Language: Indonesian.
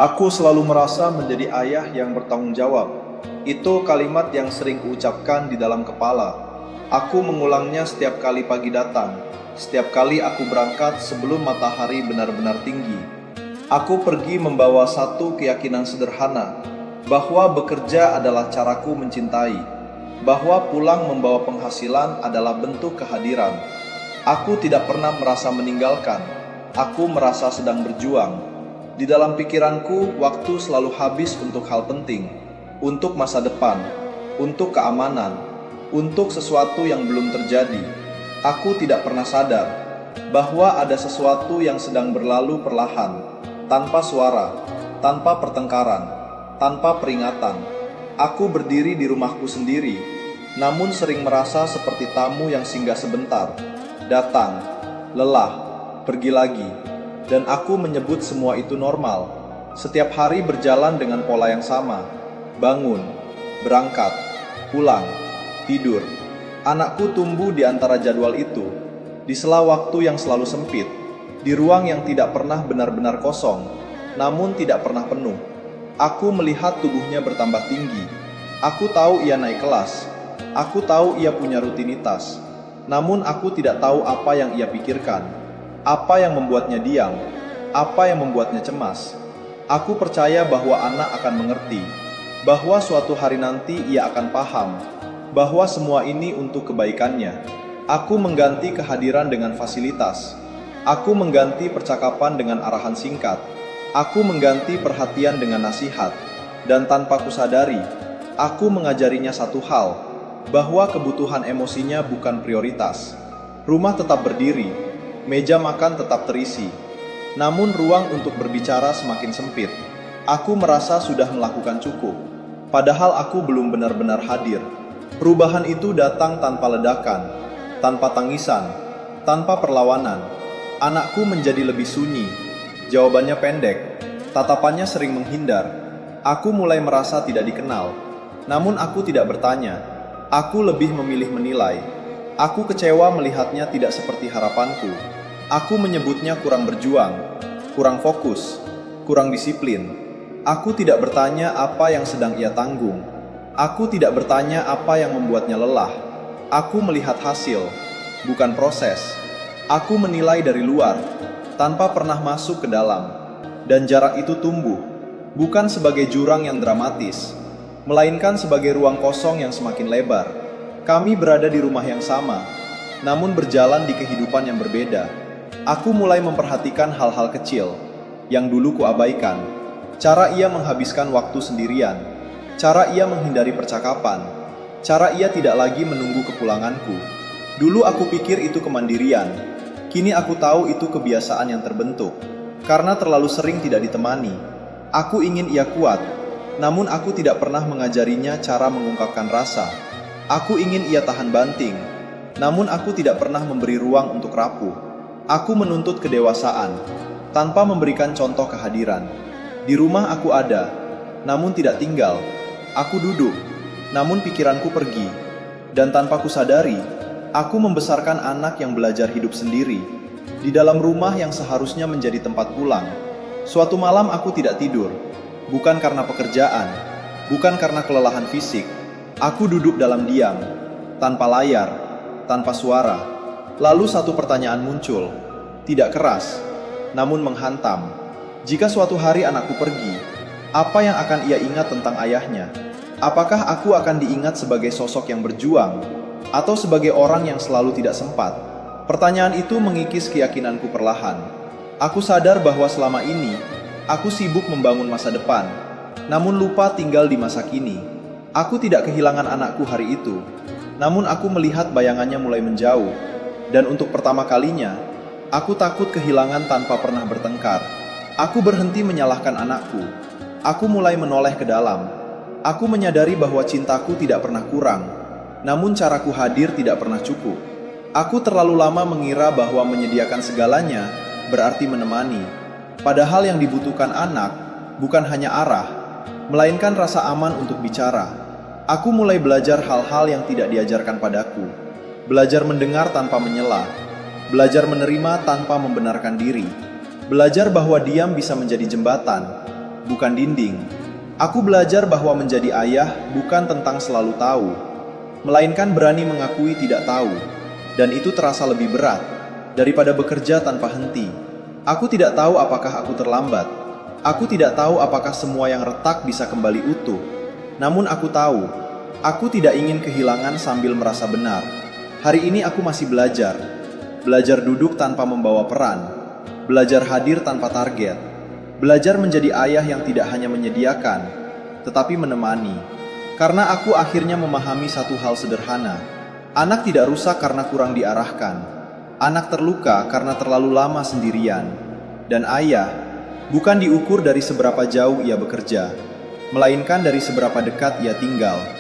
Aku selalu merasa menjadi ayah yang bertanggung jawab. Itu kalimat yang sering kuucapkan di dalam kepala. Aku mengulangnya setiap kali pagi datang, setiap kali aku berangkat sebelum matahari benar-benar tinggi. Aku pergi membawa satu keyakinan sederhana, bahwa bekerja adalah caraku mencintai, bahwa pulang membawa penghasilan adalah bentuk kehadiran. Aku tidak pernah merasa meninggalkan, aku merasa sedang berjuang. Di dalam pikiranku, waktu selalu habis untuk hal penting, untuk masa depan, untuk keamanan, untuk sesuatu yang belum terjadi. Aku tidak pernah sadar bahwa ada sesuatu yang sedang berlalu perlahan, tanpa suara, tanpa pertengkaran, tanpa peringatan. Aku berdiri di rumahku sendiri, namun sering merasa seperti tamu yang singgah sebentar, datang, lelah, pergi lagi. Dan aku menyebut semua itu normal. Setiap hari berjalan dengan pola yang sama. Bangun, berangkat, pulang, tidur. Anakku tumbuh di antara jadwal itu, di sela waktu yang selalu sempit, di ruang yang tidak pernah benar-benar kosong, namun tidak pernah penuh. Aku melihat tubuhnya bertambah tinggi. Aku tahu ia naik kelas. Aku tahu ia punya rutinitas. Namun aku tidak tahu apa yang ia pikirkan. Apa yang membuatnya diam? Apa yang membuatnya cemas? Aku percaya bahwa anak akan mengerti, bahwa suatu hari nanti ia akan paham, bahwa semua ini untuk kebaikannya. Aku mengganti kehadiran dengan fasilitas. Aku mengganti percakapan dengan arahan singkat. Aku mengganti perhatian dengan nasihat. Dan tanpa kusadari, aku mengajarinya satu hal, bahwa kebutuhan emosinya bukan prioritas. Rumah tetap berdiri, meja makan tetap terisi, namun ruang untuk berbicara semakin sempit. Aku merasa sudah melakukan cukup, padahal aku belum benar-benar hadir. Perubahan itu datang tanpa ledakan, tanpa tangisan, tanpa perlawanan. Anakku menjadi lebih sunyi, jawabannya pendek, tatapannya sering menghindar. Aku mulai merasa tidak dikenal, namun aku tidak bertanya. Aku lebih memilih menilai. Aku kecewa melihatnya tidak seperti harapanku. Aku menyebutnya kurang berjuang, kurang fokus, kurang disiplin. Aku tidak bertanya apa yang sedang ia tanggung. Aku tidak bertanya apa yang membuatnya lelah. Aku melihat hasil, bukan proses. Aku menilai dari luar, tanpa pernah masuk ke dalam. Dan jarak itu tumbuh, bukan sebagai jurang yang dramatis, melainkan sebagai ruang kosong yang semakin lebar. Kami berada di rumah yang sama, namun berjalan di kehidupan yang berbeda. Aku mulai memperhatikan hal-hal kecil yang dulu kuabaikan. Cara ia menghabiskan waktu sendirian, cara ia menghindari percakapan, cara ia tidak lagi menunggu kepulanganku. Dulu aku pikir itu kemandirian, kini aku tahu itu kebiasaan yang terbentuk karena terlalu sering tidak ditemani. Aku ingin ia kuat, namun aku tidak pernah mengajarinya cara mengungkapkan rasa. Aku ingin ia tahan banting, namun aku tidak pernah memberi ruang untuk rapuh. Aku menuntut kedewasaan, tanpa memberikan contoh kehadiran. Di rumah aku ada, namun tidak tinggal. Aku duduk, namun pikiranku pergi. Dan tanpa kusadari, aku membesarkan anak yang belajar hidup sendiri, di dalam rumah yang seharusnya menjadi tempat pulang. Suatu malam aku tidak tidur, bukan karena pekerjaan, bukan karena kelelahan fisik. Aku duduk dalam diam, tanpa layar, tanpa suara. Lalu satu pertanyaan muncul, tidak keras, namun menghantam. Jika suatu hari anakku pergi, apa yang akan ia ingat tentang ayahnya? Apakah aku akan diingat sebagai sosok yang berjuang, atau sebagai orang yang selalu tidak sempat? Pertanyaan itu mengikis keyakinanku perlahan. Aku sadar bahwa selama ini, aku sibuk membangun masa depan, namun lupa tinggal di masa kini. Aku tidak kehilangan anakku hari itu, namun aku melihat bayangannya mulai menjauh. Dan untuk pertama kalinya, aku takut kehilangan tanpa pernah bertengkar. Aku berhenti menyalahkan anakku. Aku mulai menoleh ke dalam. Aku menyadari bahwa cintaku tidak pernah kurang, namun caraku hadir tidak pernah cukup. Aku terlalu lama mengira bahwa menyediakan segalanya berarti menemani. Padahal yang dibutuhkan anak bukan hanya arah, melainkan rasa aman untuk bicara. Aku mulai belajar hal-hal yang tidak diajarkan padaku. Belajar mendengar tanpa menyela. Belajar menerima tanpa membenarkan diri. Belajar bahwa diam bisa menjadi jembatan. bukan dinding. Aku belajar bahwa menjadi ayah bukan tentang selalu tahu, melainkan berani mengakui tidak tahu, dan itu terasa lebih berat daripada bekerja tanpa henti. Aku tidak tahu apakah aku terlambat. Aku tidak tahu apakah semua yang retak bisa kembali utuh. Namun aku tahu, aku tidak ingin kehilangan sambil merasa benar. Hari ini aku masih belajar. Belajar duduk tanpa membawa peran. Belajar hadir tanpa target. Belajar menjadi ayah yang tidak hanya menyediakan, tetapi menemani. Karena aku akhirnya memahami satu hal sederhana. Anak tidak rusak karena kurang diarahkan. Anak terluka karena terlalu lama sendirian. Dan ayah bukan diukur dari seberapa jauh ia bekerja, melainkan dari seberapa dekat ia tinggal.